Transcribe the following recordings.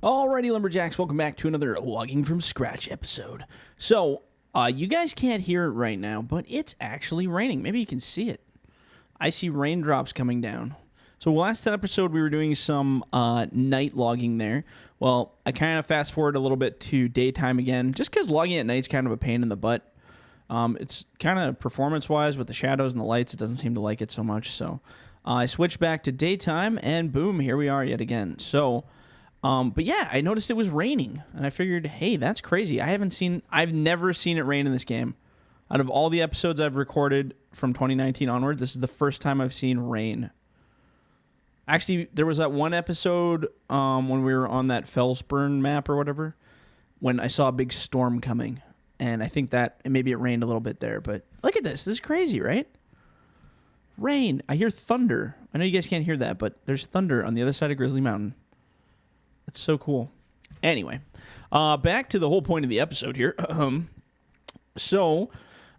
Alrighty, Lumberjacks, welcome back to another Logging from Scratch episode. So, you guys can't hear it right now, but it's actually raining. Maybe you can see it. I see raindrops coming down. So last episode, we were doing some night logging there. Well, I kind of fast forward a little bit to daytime again, just because logging at night is kind of a pain in the butt. It's kind of performance-wise with the shadows and the lights, it doesn't seem to like it so much. So I switched back to daytime, and boom, here we are yet again. So... but yeah, I noticed it was raining, and I figured, hey, that's crazy. I've never seen it rain in this game. Out of all the episodes I've recorded from 2019 onward, this is the first time I've seen rain. Actually, there was that one episode when we were on that Fellsburn map or whatever, when I saw a big storm coming, and I think that maybe it rained a little bit there. But look at this. This is crazy, right? Rain. I hear thunder. I know you guys can't hear that, but there's thunder on the other side of Grizzly Mountain. It's so cool. Anyway, back to the whole point of the episode here.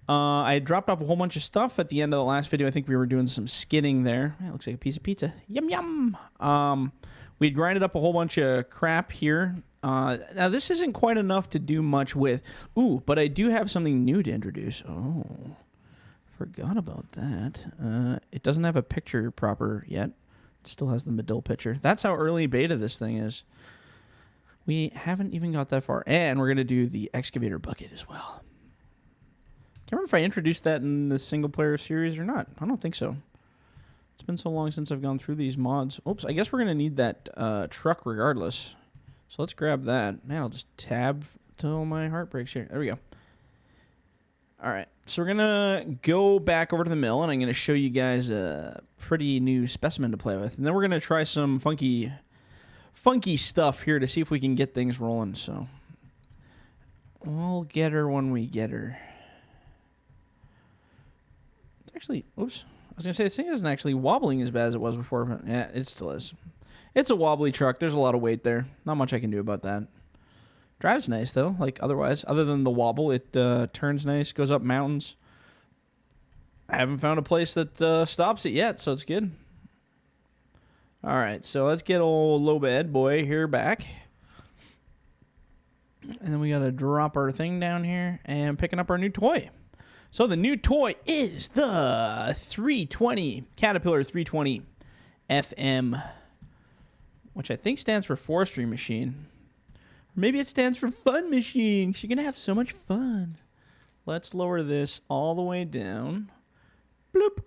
I dropped off a whole bunch of stuff at the end of the last video. I think we were doing some skidding there. It looks like a piece of pizza. Yum, yum. We grinded up a whole bunch of crap here. Now, this isn't quite enough to do much with. Ooh, but I do have something new to introduce. Oh, forgot about that. It doesn't have a picture proper yet. Still has the Medill picture. That's how early beta this thing is. We haven't even got that far. And we're going to do the excavator bucket as well. Can't remember if I introduced that in the single-player series or not. I don't think so. It's been so long since I've gone through these mods. Oops, I guess we're going to need that truck regardless. So let's grab that. Man, I'll just tab till my heart breaks here. There we go. All right, so we're going to go back over to the mill, and I'm going to show you guys a pretty new specimen to play with. And then we're going to try some funky stuff here to see if we can get things rolling. So we'll get her when we get her. It's actually, oops, I was going to say this thing isn't actually wobbling as bad as it was before, but yeah, it still is. It's a wobbly truck. There's a lot of weight there. Not much I can do about that. Drives nice, though. Like, otherwise, other than the wobble, it turns nice, goes up mountains. I haven't found a place that stops it yet, so it's good. All right, so let's get old low bed boy here back. And then we got to drop our thing down here and picking up our new toy. So the new toy is the 320, Caterpillar 320 FM, which I think stands for forestry machine. Maybe it stands for fun machine. You're going to have so much fun. Let's lower this all the way down. Bloop.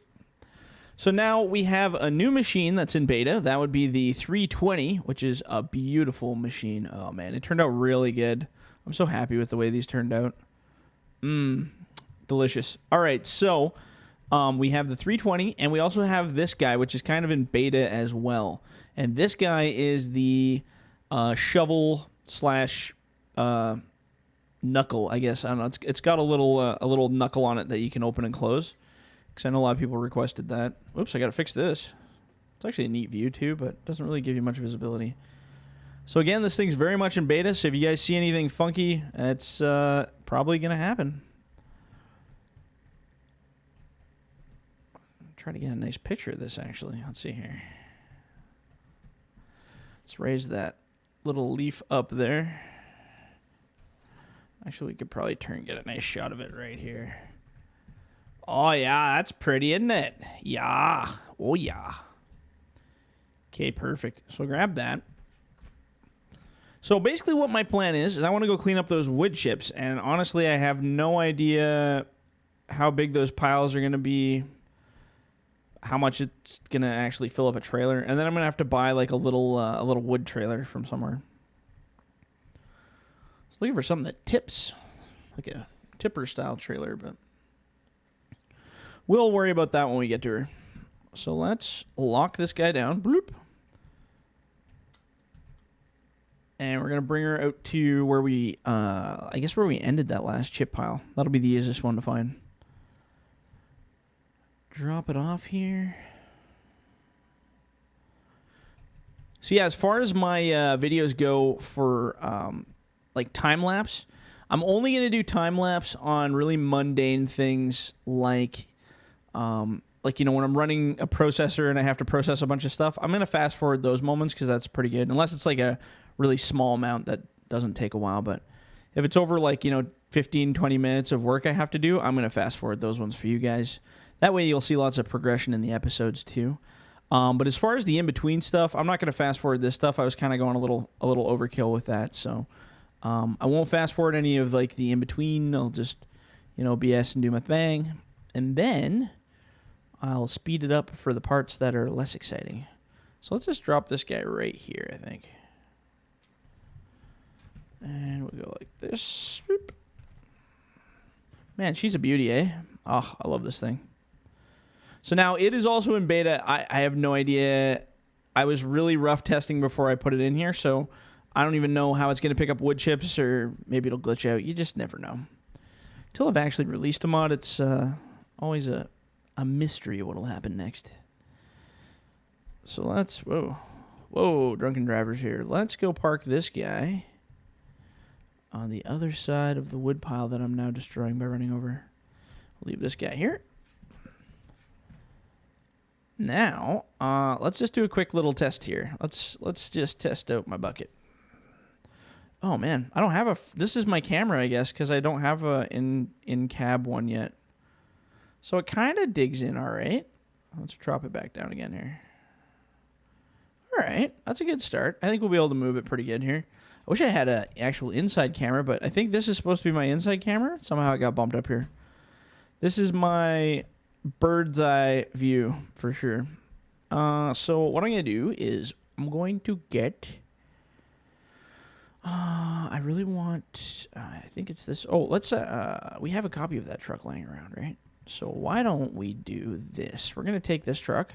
So now we have a new machine that's in beta. That would be the 320, which is a beautiful machine. Oh, man. It turned out really good. I'm so happy with the way these turned out. Delicious. All right, so we have the 320, and we also have this guy, which is kind of in beta as well. And this guy is the shovel slash knuckle, I guess. I don't know. It's got a little knuckle on it that you can open and close. Because I know a lot of people requested that. Oops, I got to fix this. It's actually a neat view too, but it doesn't really give you much visibility. So again, this thing's very much in beta. So if you guys see anything funky, it's probably going to happen. Try to get a nice picture of this actually. Let's see here. Let's raise that little leaf up there. Actually, we could probably get a nice shot of it right here. Oh yeah, that's pretty, isn't it? Yeah. Oh yeah. Okay, perfect. So grab that. So basically what my plan is I want to go clean up those wood chips, and honestly I have no idea how big those piles are going to be, how much it's going to actually fill up a trailer, and then I'm going to have to buy like a little wood trailer from somewhere. Looking for something that tips, like a tipper style trailer, but we'll worry about that when we get to her. So let's lock this guy down. Bloop. And we're going to bring her out to where we, I guess where we ended that last chip pile. That'll be the easiest one to find. Drop it off here. So yeah, as far as my videos go for like time-lapse, I'm only going to do time-lapse on really mundane things like Like, you know, when I'm running a processor and I have to process a bunch of stuff, I'm going to fast forward those moments because that's pretty good. Unless it's like a really small amount that doesn't take a while. But if it's over like, 15, 20 minutes of work I have to do, I'm going to fast forward those ones for you guys. That way you'll see lots of progression in the episodes too. But as far as the in-between stuff, I'm not going to fast forward this stuff. I was kind of going a little overkill with that. So I won't fast forward any of like the in-between. I'll just, BS and do my thing. And then I'll speed it up for the parts that are less exciting. So let's just drop this guy right here, I think. And we'll go like this. Boop. Man, she's a beauty, eh? Oh, I love this thing. So now it is also in beta. I have no idea. I was really rough testing before I put it in here, so I don't even know how it's going to pick up wood chips, or maybe it'll glitch out. You just never know. Until I've actually released a mod, it's always a mystery of what will happen next. So let's... Whoa, drunken drivers here. Let's go park this guy on the other side of the wood pile that I'm now destroying by running over. I'll leave this guy here. Now, let's just do a quick little test here. Let's just test out my bucket. Oh man, I don't have a. This is my camera, I guess, because I don't have a in cab one yet. So it kind of digs in, all right. Let's drop it back down again here. All right, that's a good start. I think we'll be able to move it pretty good here. I wish I had an actual inside camera, but I think this is supposed to be my inside camera. Somehow it got bumped up here. This is my bird's eye view for sure. So what I'm going to do is I'm going to get... I really want... I think it's this... Oh, let's... we have a copy of that truck laying around, right? So why don't we do this? We're going to take this truck.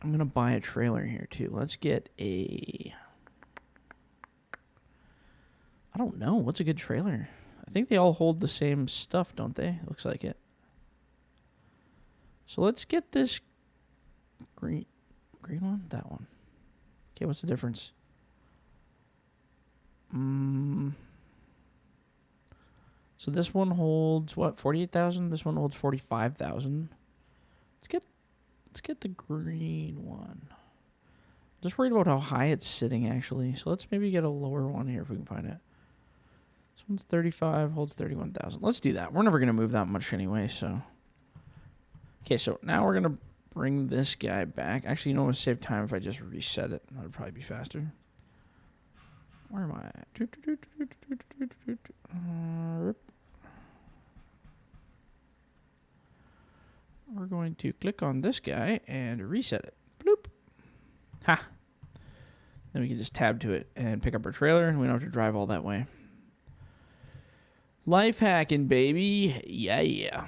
I'm going to buy a trailer here too. Let's get a... I don't know. What's a good trailer? I think they all hold the same stuff, don't they? Looks like it. So let's get this green one? That one. Okay, what's the difference? So this one holds, what, 48,000? This one holds 45,000. Let's get the green one. Just worried about how high it's sitting, actually. So let's maybe get a lower one here if we can find it. This one's 35, holds 31,000. Let's do that. We're never going to move that much anyway, so. Okay, so now we're going to bring this guy back. Actually, it would save time if I just reset it. That would probably be faster. Where am I? We're going to click on this guy and reset it. Bloop. Ha. Then we can just tab to it and pick up our trailer, and we don't have to drive all that way. Life hacking, baby. Yeah.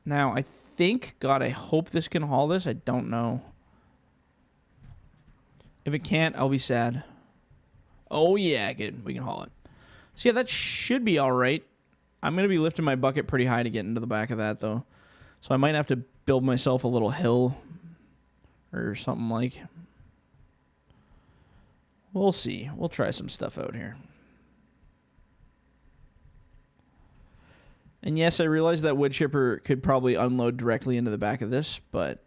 Now, I think, God, I hope this can haul this. I don't know. If it can't, I'll be sad. Oh, yeah, good. We can haul it. So, yeah, that should be all right. I'm going to be lifting my bucket pretty high to get into the back of that, though. So I might have to build myself a little hill or something like. We'll see. We'll try some stuff out here. And yes, I realize that wood chipper could probably unload directly into the back of this, but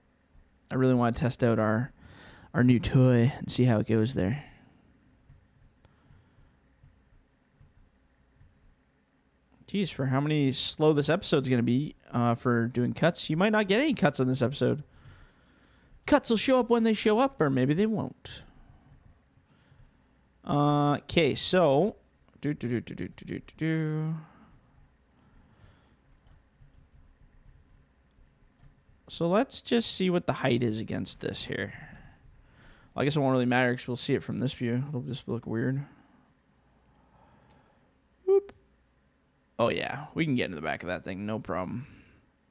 I really want to test out our new toy and see how it goes there. Geez, for how many slow this episode's going to be for doing cuts. You might not get any cuts on this episode. Cuts will show up when they show up, or maybe they won't. Okay, so... So let's just see what the height is against this here. Well, I guess it won't really matter because we'll see it from this view. It'll just look weird. Whoop. Oh, yeah. We can get into the back of that thing. No problem.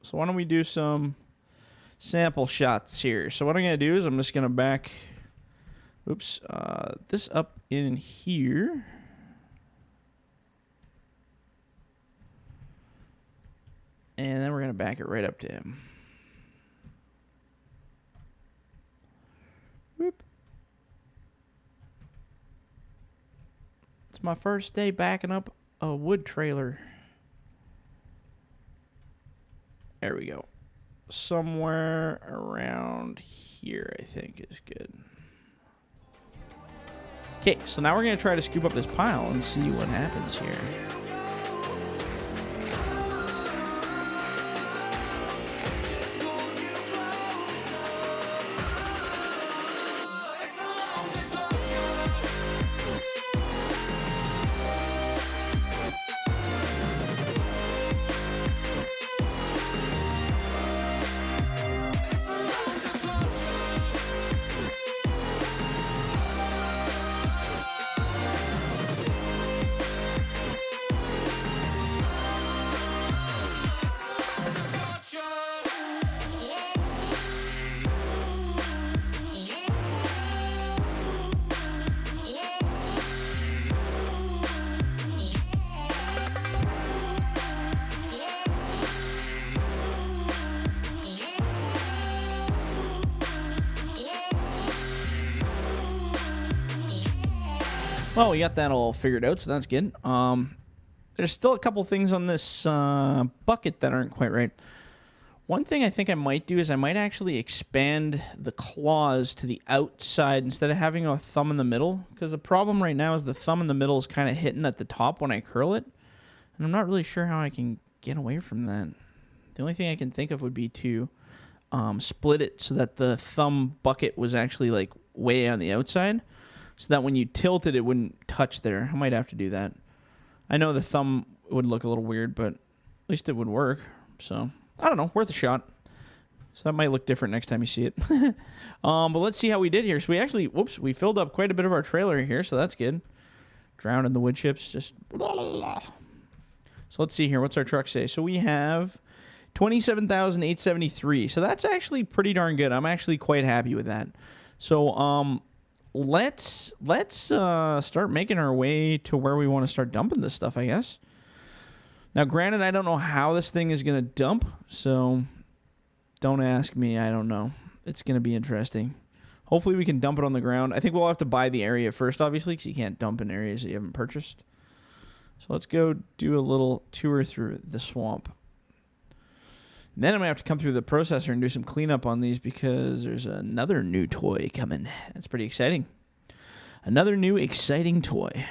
So why don't we do some sample shots here. So what I'm going to do is I'm just going to back... Oops. This up in here. And then we're going to back it right up to him. Whoop. It's my first day backing up a wood trailer. There we go. Somewhere around here, I think, is good. Okay, so now we're going to try to scoop up this pile and see what happens here. Well, we got that all figured out, so that's good. There's still a couple things on this bucket that aren't quite right. One thing I think I might do is I might actually expand the claws to the outside instead of having a thumb in the middle, because the problem right now is the thumb in the middle is kind of hitting at the top when I curl it, and I'm not really sure how I can get away from that. The only thing I can think of would be to split it so that the thumb bucket was actually like way on the outside, so that when you tilt it, it wouldn't touch there. I might have to do that. I know the thumb would look a little weird, but at least it would work. So, I don't know. Worth a shot. So that might look different next time you see it. But let's see how we did here. So we actually, we filled up quite a bit of our trailer here, so that's good. Drowned in the wood chips. Just blah, blah, blah. So let's see here. What's our truck say? So we have 27,873. So that's actually pretty darn good. I'm actually quite happy with that. So, let's start making our way to where we want to start dumping this stuff, I guess. Now, granted, I don't know how this thing is going to dump, so don't ask me. I don't know. It's going to be interesting. Hopefully, we can dump it on the ground. I think we'll have to buy the area first, obviously, because you can't dump in areas that you haven't purchased. So let's go do a little tour through the swamp. And then I'm going to have to come through the processor and do some cleanup on these because there's another new toy coming. That's pretty exciting. Another new exciting toy.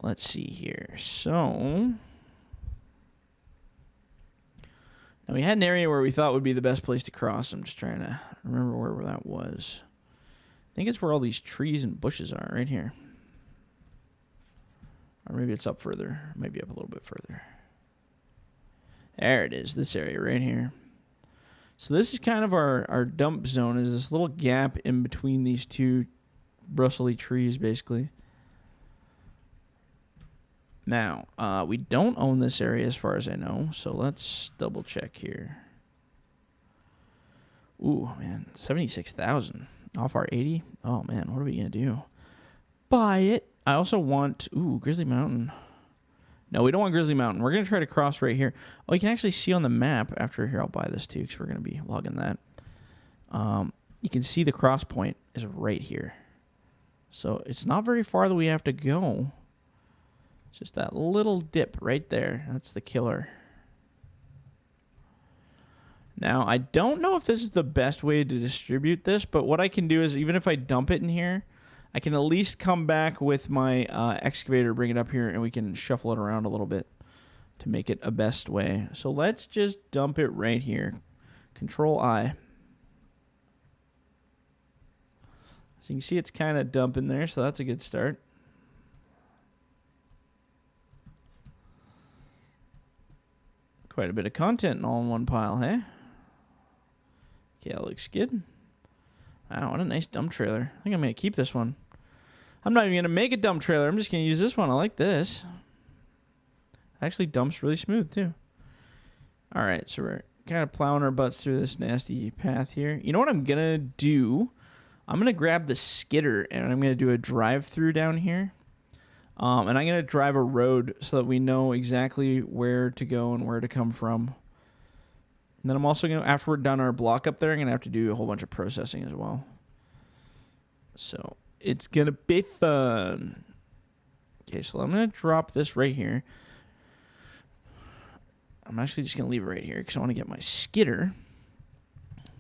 Let's see here. So, now we had an area where we thought would be the best place to cross. I'm just trying to remember where that was. I think it's where all these trees and bushes are, right here. Or maybe it's up further. Maybe up a little bit further. There it is, this area right here. So this is kind of our dump zone, is this little gap in between these two bristly trees, basically. Now, we don't own this area as far as I know, so let's double check here. Ooh, man, 76,000 off our 80. Oh, man, what are we going to do? Buy it. I also want, Grizzly Mountain. No, we don't want Grizzly Mountain. We're going to try to cross right here. Oh, you can actually see on the map after here. I'll buy this too because we're going to be logging that. You can see the cross point is right here. So it's not very far that we have to go. It's just that little dip right there. That's the killer. Now, I don't know if this is the best way to distribute this, but what I can do is even if I dump it in here, I can at least come back with my excavator, bring it up here, and we can shuffle it around a little bit to make it a best way. So let's just dump it right here. Control I. So you can see it's kind of dumping there, so that's a good start. Quite a bit of content all in one pile, hey? Okay, that looks good. Wow, what a nice dump trailer. I think I'm going to keep this one. I'm not even going to make a dump trailer. I'm just going to use this one. I like this. Actually dumps really smooth, too. All right, so we're kind of plowing our butts through this nasty path here. You know what I'm going to do? I'm going to grab the skidder, and I'm going to do a drive-through down here. And I'm going to drive a road so that we know exactly where to go and where to come from. And then I'm also going to, after we're done our block up there, I'm going to have to do a whole bunch of processing as well. So it's going to be fun. Okay, so I'm going to drop this right here. I'm actually just going to leave it right here because I want to get my skidder.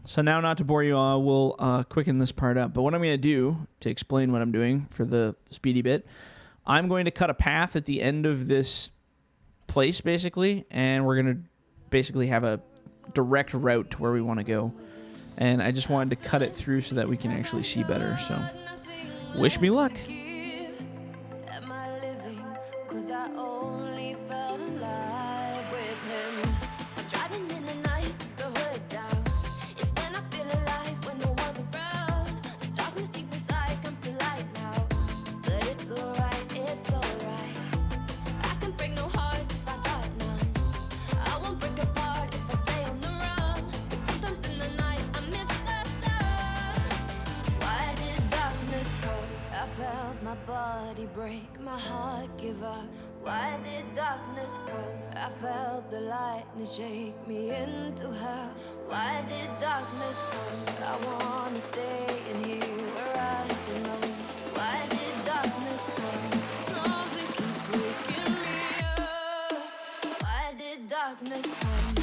So now, not to bore you all, we'll quicken this part up. But what I'm going to do to explain what I'm doing for the speedy bit, I'm going to cut a path at the end of this place, basically, and we're going to basically have a direct route to where we want to go. And I just wanted to cut it through so that we can actually see better. So, wish me luck. My body break, my heart give up. Why did darkness come? I felt the lightning shake me into hell. Why did darkness come? I wanna stay in here where I belong. Why did darkness come? Something keeps waking me up. Why did darkness come?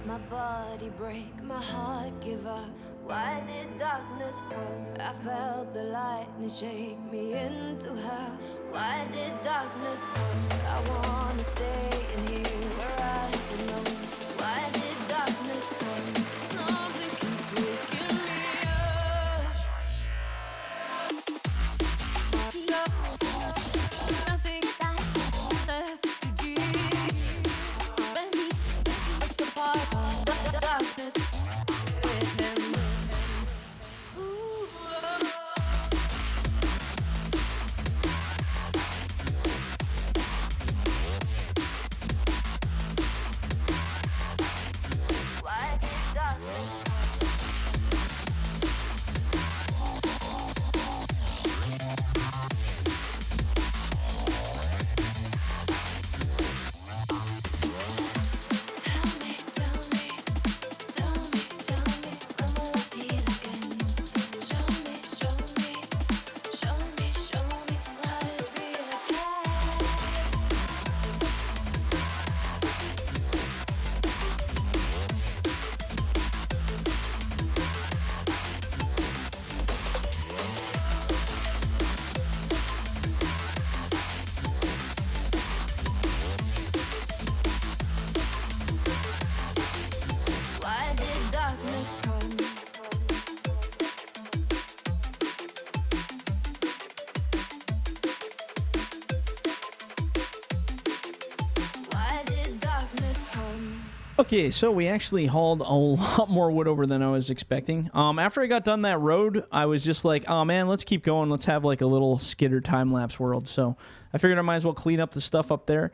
My body break, my heart give up. Why did darkness come? I felt the lightning shake me into hell. Why did darkness come? I wanna stay in here where I belong. Why did darkness come? Something keeps waking me up. Nothing left to give. When we took apart the darkness with him. Why did darkness come? Why did darkness come? Why did darkness come? Okay, so we actually hauled a lot more wood over than I was expecting. After I got done that road, I was just like, oh man, let's keep going. Let's have like a little skidder time-lapse world. So I figured I might as well clean up the stuff up there.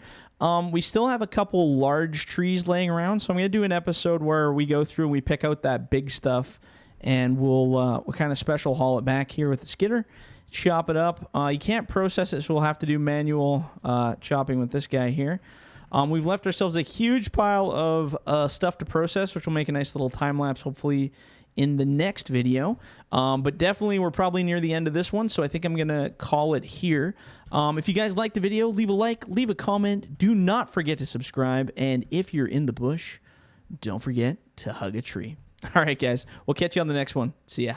We still have a couple large trees laying around, so I'm going to do an episode where we go through and we pick out that big stuff, and we'll kind of special haul it back here with the skidder, chop it up. You can't process it, so we'll have to do manual chopping with this guy here. We've left ourselves a huge pile of stuff to process, which will make a nice little time-lapse, hopefully, in the next video. But definitely, we're probably near the end of this one, so I think I'm going to call it here. If you guys liked the video, leave a like, leave a comment. Do not forget to subscribe. And if you're in the bush, don't forget to hug a tree. All right, guys. We'll catch you on the next one. See ya.